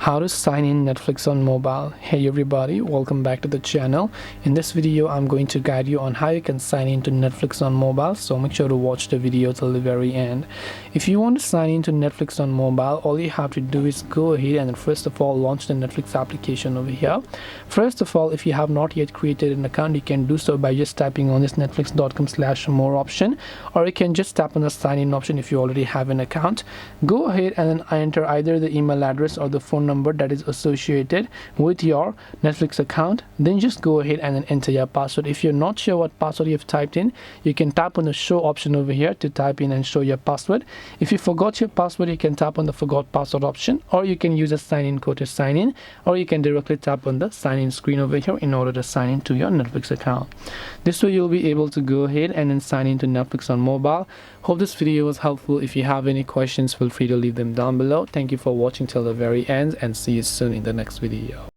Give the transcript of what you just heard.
How to sign in Netflix on mobile. Hey everybody, welcome back to the channel. In this video I'm going to guide you on how you can sign into Netflix on mobile, so make sure to watch the video till the very end. If you want to sign into Netflix on mobile, all you have to do is go ahead and first of all launch the Netflix application over here. First of all, if you have not yet created an account, you can do so by just typing on this netflix.com/more option, or you can just tap on the sign in option if you already have an account. Go ahead and then enter either the email address or the phone number that is associated with your Netflix account. Then just go ahead and then enter your password. If you're not sure what password you've typed in, you can tap on the show option over here to type in and show your password. If you forgot your password, you can tap on the forgot password option, or you can use a sign in code to sign in, or you can directly tap on the sign in screen over here in order to sign in to your Netflix account. This way you'll be able to go ahead and then sign into Netflix on mobile. Hope this video was helpful. If you have any questions, feel free to leave them down below. Thank you for watching till the very end, and see you soon in the next video.